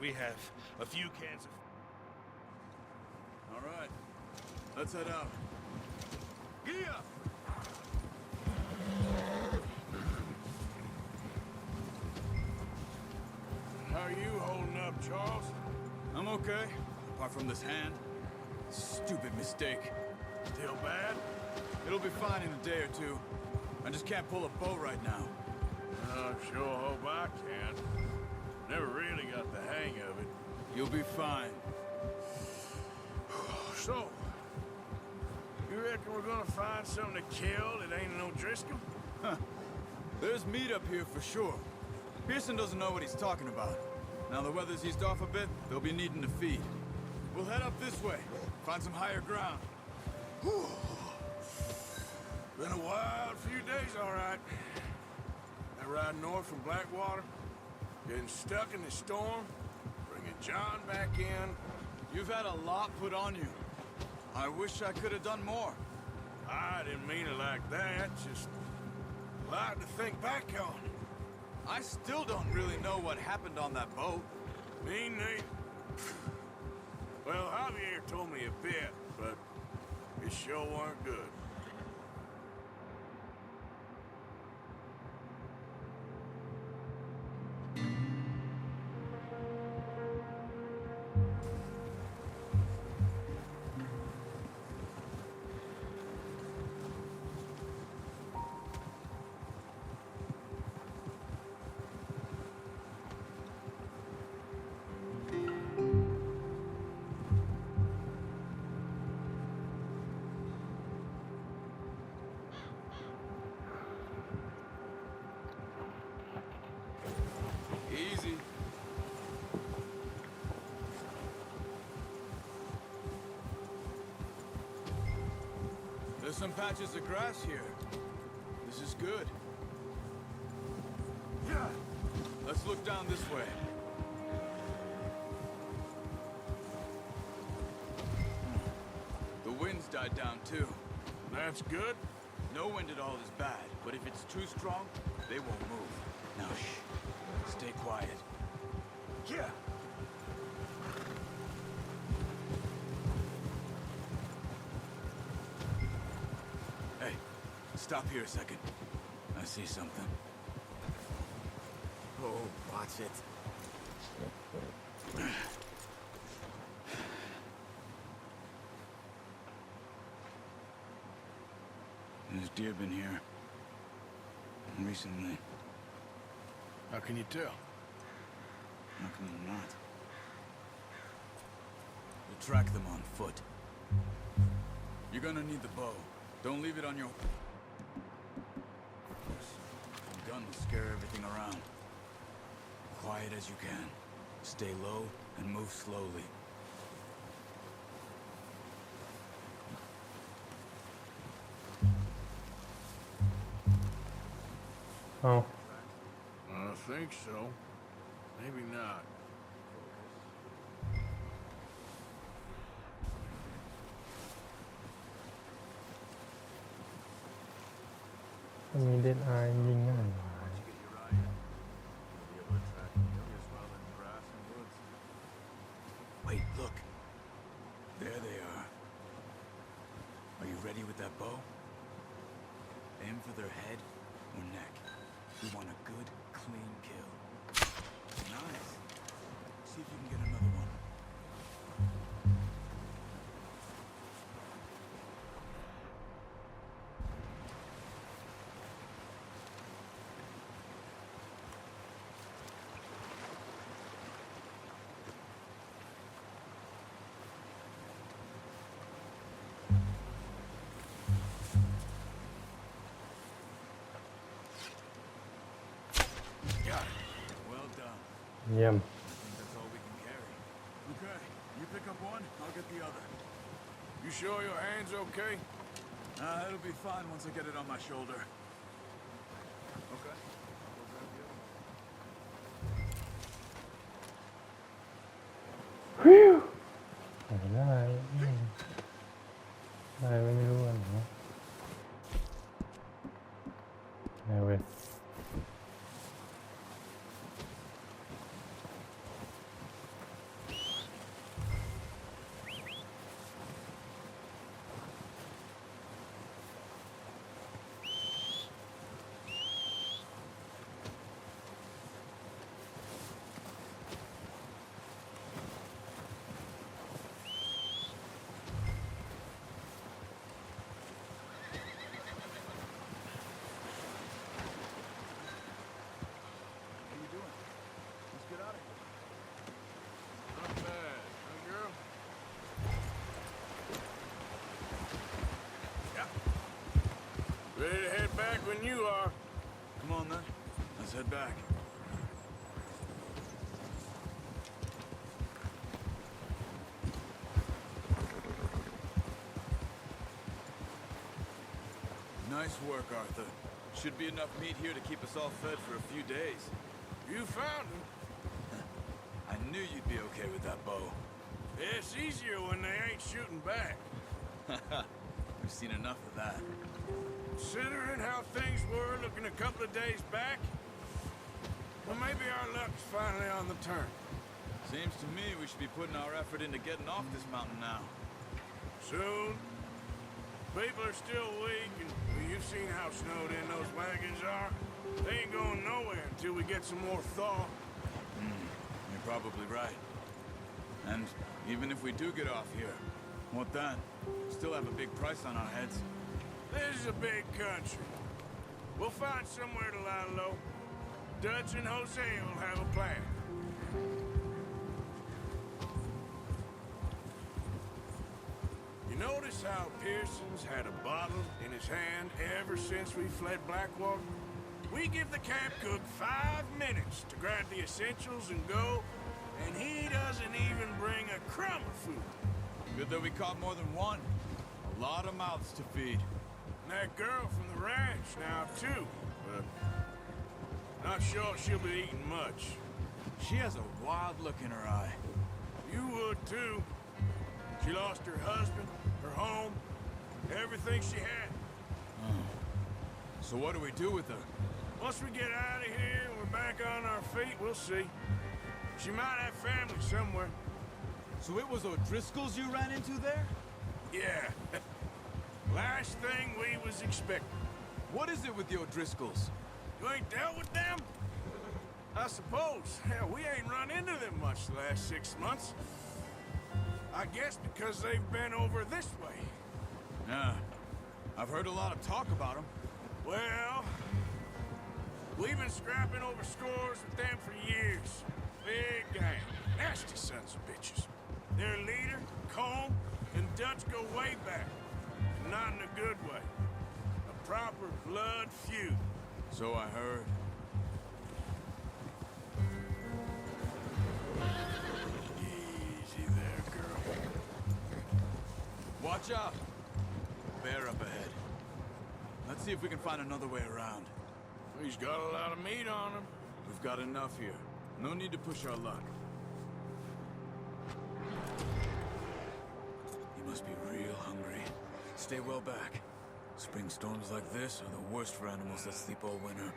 We have a few cans of... All right, let's head out. Gee up! How are you holding up, Charles? I'm okay, apart from this hand. Stupid mistake. Still bad? It'll be fine in a day or two. I just can't pull a boat right now. I sure hope I can. Never really got the hang of it. You'll be fine. So, you reckon we're gonna find something to kill that ain't no Driscoll? Huh. There's meat up here for sure. Pearson doesn't know what he's talking about. Now the weather's eased off a bit, they'll be needing to feed. We'll head up this way, find some higher ground. Been a wild few days, all right. That ride north from Blackwater, getting stuck in the storm, bringing John back in. You've had a lot put on you. I wish I could have done more. I didn't mean it like that, just a lot to think back on. I still don't really know what happened on that boat. Me neither. Well, Javier told me a bit, but it sure weren't good. Easy. There's some patches of grass here. This is good. Yeah. Let's look down this way. The wind's died down too. That's good. No wind at all is bad, but if it's too strong, they won't move. Now shh. Stay quiet. Yeah. Hey, stop here a second. I see something. Oh, watch it. There's deer been here. Recently. How can you tell? How come they're not? We'll track them on foot. You're gonna need the bow. Don't leave it on your... The gun will scare everything around. Quiet as you can. Stay low and move slowly. Oh, I think so. Maybe not.มีเดดไอยิงง่าย Wait, look. There they are. Are you ready with that bow? Aim for their head or neck. We want a good, clean kill. Nice. See if you can get another one. Got it. Well done. เยี่ยม I think that's all we can carry. Okay, you pick up one, I'll get the other. You sure your hand's okay? It'll be fine once I get it on my shoulder. Okay. Whew ได้ได้ไม่รู้อ่ะเนาะได้เว้ย when you are. Come on, then. Let's head back. Nice work, Arthur. Should be enough meat here to keep us all fed for a few days. You found him. I knew you'd be okay with that bow. It's easier when they ain't shooting back. We've seen enough of that. Considering how things were looking a couple of days back, well, maybe our luck's finally on the turn. Seems to me we should be putting our effort into getting off this mountain now. Soon. People are still weak, and well, you've seen how snowed in those wagons are. They ain't going nowhere until we get some more thaw. You're probably right. And even if we do get off here, what then? Still have a big price on our heads. This is a big country. We'll find somewhere to lie low. Dutch and Jose will have a plan. You notice how Pearson's had a bottle in his hand ever since we fled Blackwater? We give the camp cook 5 minutes to grab the essentials and go, and he doesn't even bring a crumb of food. Good that we caught more than one. A lot of mouths to feed. And that girl from the ranch now, too. But not sure she'll be eating much. She has a wild look in her eye. You would, too. She lost her husband, her home, everything she had. So what do we do with her? Once we get out of here and we're back on our feet, we'll see. She might have family somewhere. So it was O'Driscoll's you ran into there? Yeah. Last thing we was expecting. What is it with the O'Driscolls? You ain't dealt with them? I suppose. Hell, we ain't run into them much the last 6 months. I guess because they've been over this way. Yeah. I've heard a lot of talk about them. Well, we've been scrapping over scores with them for years. Big gang. Nasty sons of bitches. Their leader, Colm, and Dutch go way back. And not in a good way. A proper blood feud. So I heard. Easy there, girl. Watch out! Bear up ahead. Let's see if we can find another way around. He's got a lot of meat on him. We've got enough here. No need to push our luck. You must be real hungry. Stay well back. Spring storms like this are the worst for animals that sleep all winter.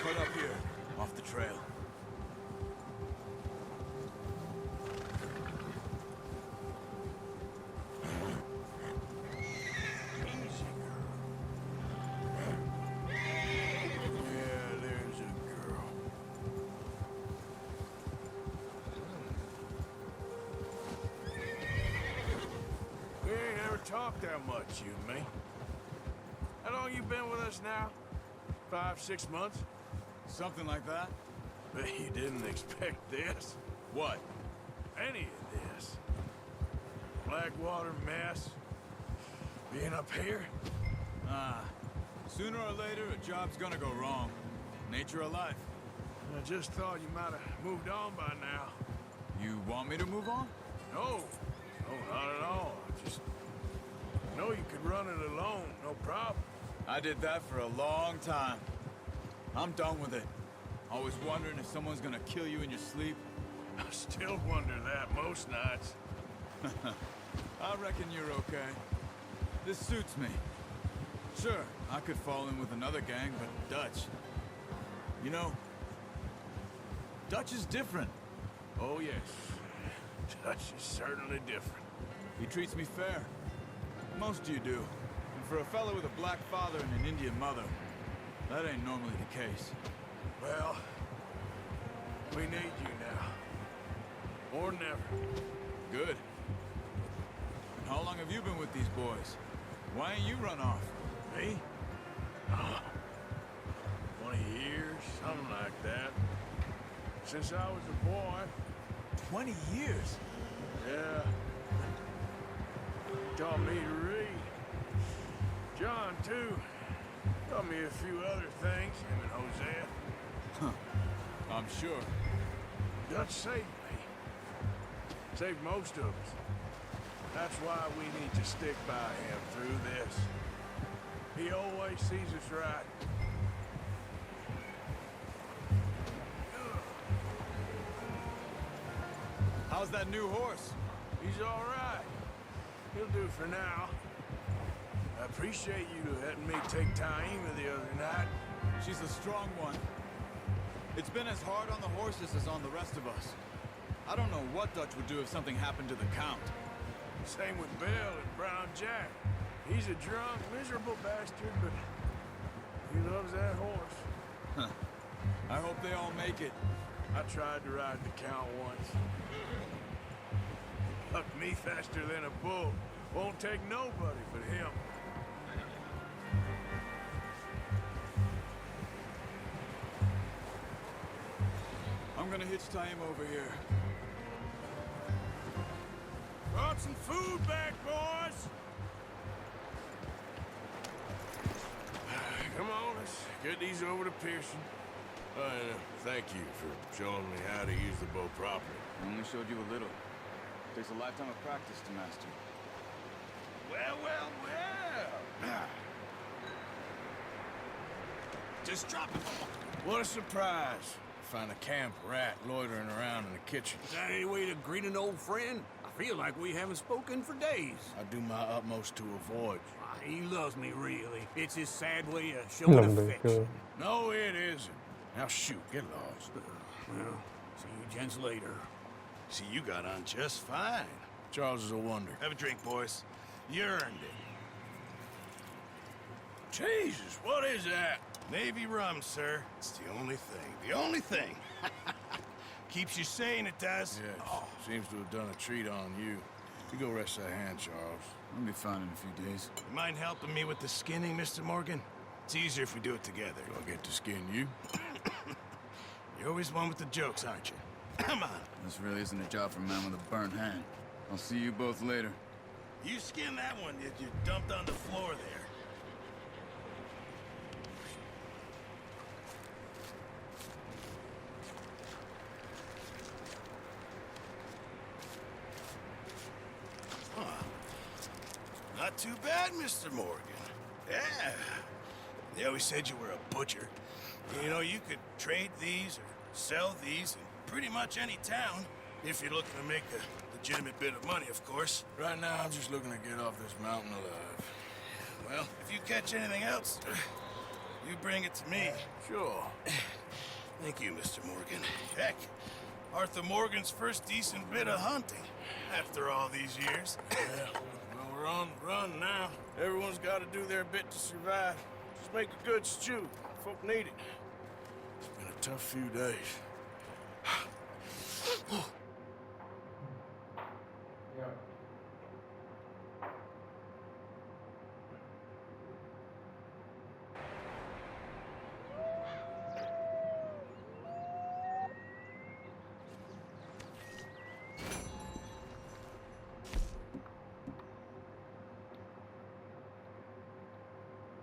Cut up here, off the trail. Yeah, there's a girl. We ain't ever talked that much, you and me. How long you been with us now? 5, 6 months? Something like that? Bet you didn't expect this. What? Any of this. Blackwater mess. Being up here? Sooner or later, a job's gonna go wrong. Nature of life. I just thought you might have moved on by now. You want me to move on? No. No, not at all. I just know you could run it alone, no problem. I did that for a long time. I'm done with it. Always wondering if someone's gonna kill you in your sleep. I still wonder that most nights. I reckon you're okay. This suits me. Sure, I could fall in with another gang, but Dutch... You know, Dutch is different. Oh, yes. Dutch is certainly different. He treats me fair. Most of you do. And for a fellow with a black father and an Indian mother, that ain't normally the case. Well, we need you now. More than ever. Good. And how long have you been with these boys? Why ain't you run off? Me? Oh, 20 years, something like that. Since I was a boy. 20 years? Yeah. Taught me to read. John, too. Taught me a few other things, him and Hosea. I'm sure. Dutch saved me. Saved most of us. That's why we need to stick by him through this. He always sees us right. How's that new horse? He's all right. He'll do for now. I appreciate you letting me take Taima the other night. She's a strong one. It's been as hard on the horses as on the rest of us. I don't know what Dutch would do if something happened to the Count. Same with Bill and Brown Jack. He's a drunk, miserable bastard, but he loves that horse. Huh. I hope they all make it. I tried to ride the Count once. Bucked me faster than a bull. Won't take nobody but him. I'm gonna hitch Taima over here. Brought some food back, boys! Come on, let's get these over to Pearson. And thank you for showing me how to use the bow properly. I only showed you a little. Takes a lifetime of practice to master. Well, well, well! Just drop it. What a surprise. Find a camp rat loitering around in the kitchen. Is that any way to greet an old friend? I feel like we haven't spoken for days. I do my utmost to avoid. He loves me, really. It's his sad way of showing affection. No, it isn't. Now shoot, get lost. Well, see you gents later. See, you got on just fine. Charles is a wonder. Have a drink, boys. You earned it. Jesus, what is that? Navy rum, sir. It's the only thing. The only thing. Keeps you sane, it does. Yeah, seems to have done a treat on you. You go rest that hand, Charles. I'll be fine in a few days. You mind helping me with the skinning, Mr. Morgan? It's easier if we do it together. Do I get to skin you? You're always one with the jokes, aren't you? Come on. This really isn't a job for a man with a burnt hand. I'll see you both later. You skinned that one that you dumped on the floor there. Not too bad, Mr. Morgan. Yeah. They always said you were a butcher. You know, you could trade these or sell these in pretty much any town, if you're looking to make a legitimate bit of money, of course. Right now, I'm just looking to get off this mountain alive. Well, if you catch anything else, you bring it to me. Sure. Thank you, Mr. Morgan. Heck, Arthur Morgan's first decent bit of hunting, after all these years. Yeah. Well, we're on the run now. Everyone's got to do their bit to survive. Just make a good stew. Folk need it. It's been a tough few days.